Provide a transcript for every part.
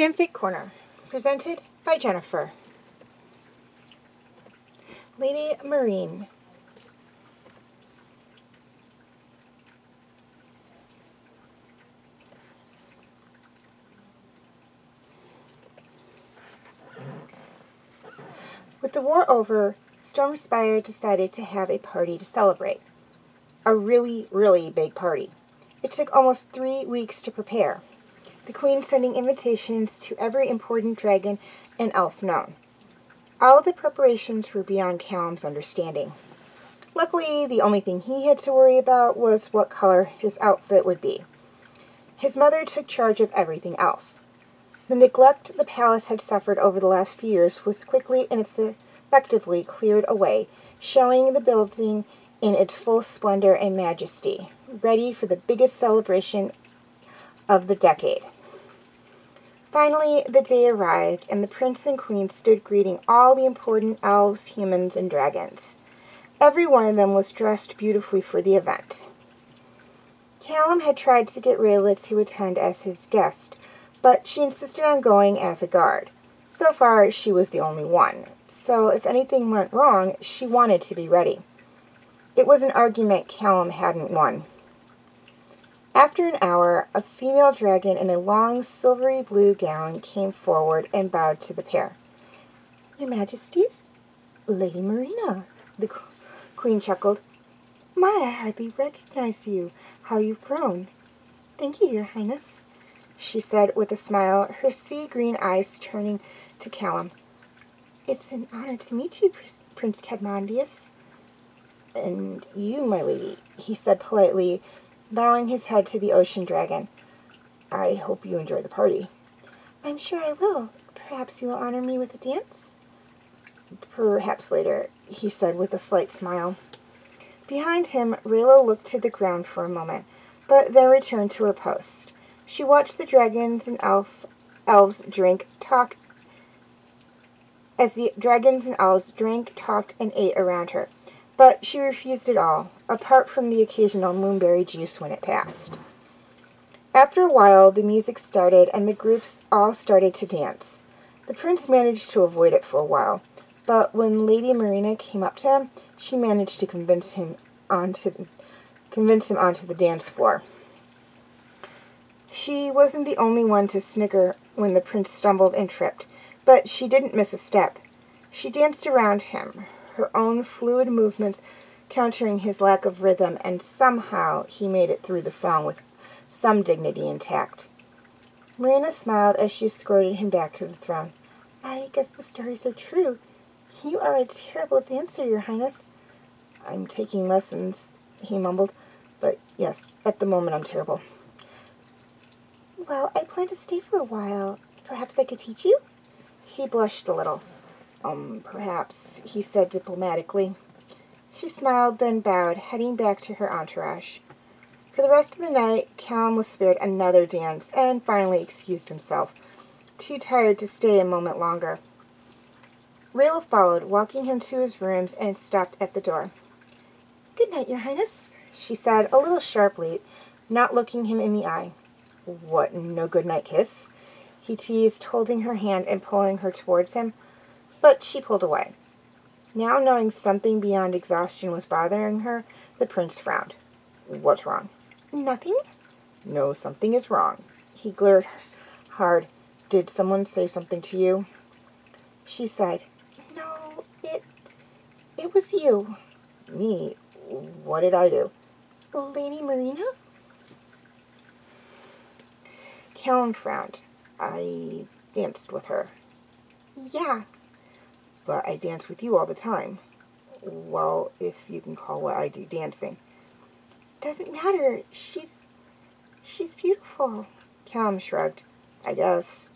Fanfic Corner, presented by Jennifer. Lady Marinee. With the war over, Stormspire decided to have a party to celebrate. A really, really big party. It took almost 3 weeks to prepare. The Queen sending invitations to every important dragon and elf known. All the preparations were beyond Callum's understanding. Luckily, the only thing he had to worry about was what color his outfit would be. His mother took charge of everything else. The neglect the palace had suffered over the last few years was quickly and effectively cleared away, showing the building in its full splendor and majesty, ready for the biggest celebration of the decade. Finally, the day arrived, and the prince and queen stood greeting all the important elves, humans, and dragons. Every one of them was dressed beautifully for the event. Callum had tried to get Rayla to attend as his guest, but she insisted on going as a guard. So far, she was the only one, so if anything went wrong, she wanted to be ready. It was an argument Callum hadn't won. After an hour, a female dragon in a long silvery blue gown came forward and bowed to the pair. "Your Majesties, Lady Marinee," the Queen chuckled. "My, I hardly recognize you. How you've grown." "Thank you, Your Highness," she said with a smile, her sea-green eyes turning to Callum. "It's an honor to meet you, Prince Cadmondius." "And you, my lady," he said politely, bowing his head to the ocean dragon. "I hope you enjoy the party." "I'm sure I will. Perhaps you will honor me with a dance?" "Perhaps later," he said with a slight smile. Behind him, Rayla looked to the ground for a moment, but then returned to her post. She watched the dragons and elves drink, talked, as the dragons and elves drank, talked, and ate around her. But she refused it all, apart from the occasional moonberry juice when it passed. After a while, the music started, and the groups all started to dance. The prince managed to avoid it for a while, but when Lady Marinee came up to him, she managed to convince him onto the dance floor. She wasn't the only one to snicker when the prince stumbled and tripped, but she didn't miss a step. She danced around him, her own fluid movements countering his lack of rhythm, and somehow he made it through the song with some dignity intact. Marinee smiled as she escorted him back to the throne. "I guess the stories are true. You are a terrible dancer, Your Highness." "I'm taking lessons," he mumbled, "but yes, at the moment I'm terrible." "Well, I plan to stay for a while. Perhaps I could teach you?" He blushed a little. Perhaps," he said diplomatically. She smiled, then bowed, heading back to her entourage. For the rest of the night, Callum was spared another dance, and finally excused himself, too tired to stay a moment longer. Rayla followed, walking him to his rooms, and stopped at the door. "Good night, Your Highness," she said, a little sharply, not looking him in the eye. "What, no good night kiss?" he teased, holding her hand and pulling her towards him. But she pulled away. Now knowing something beyond exhaustion was bothering her, the prince frowned. "What's wrong?" "Nothing." "No, something is wrong." He glared hard. "Did someone say something to you?" She sighed. "No, it was you." "Me? What did I do?" "Lady Marinee?" Callum frowned. "I danced with her." "Yeah." "But I dance with you all the time." "Well, if you can call what I do dancing." "Doesn't matter. She's beautiful." Callum shrugged. "I guess."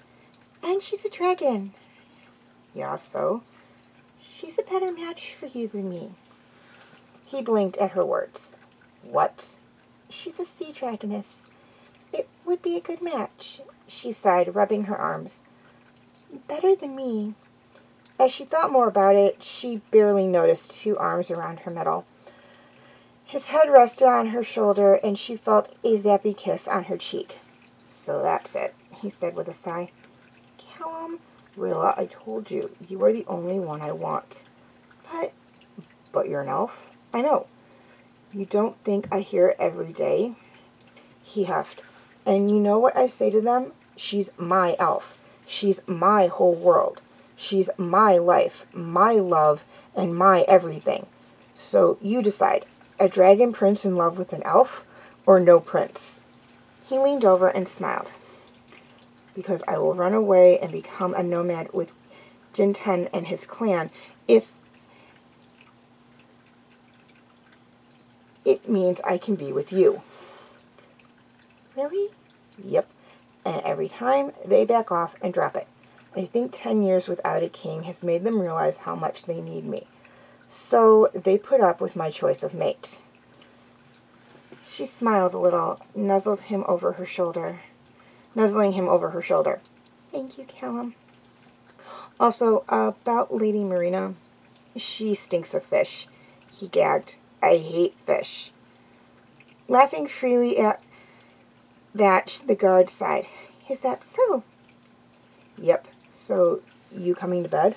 "And she's a dragon." "Yeah, so?" "She's a better match for you than me." He blinked at her words. "What?" "She's a sea dragoness. It would be a good match," she sighed, rubbing her arms. "Better than me." As she thought more about it, she barely noticed 2 arms around her middle. His head rested on her shoulder, and she felt a zappy kiss on her cheek. "So that's it," he said with a sigh. Callum? Rilla, I told you, you are the only one I want. But you're an elf? I know. You don't think I hear it every day? He huffed. And you know what I say to them? She's my elf. She's my whole world. She's my life, my love, and my everything. So you decide, a dragon prince in love with an elf, or no prince? He leaned over and smiled. Because I will run away and become a nomad with Jinten and his clan if it means I can be with you. Really? Yep. And every time, they back off and drop it. I think 10 years without a king has made them realize how much they need me. So they put up with my choice of mate. She smiled a little, nuzzling him over her shoulder. Thank you, Callum. Also, about Lady Marinee, she stinks of fish. He gagged. I hate fish. Laughing freely at that, the guard sighed. Is that so? Yep. So, you coming to bed?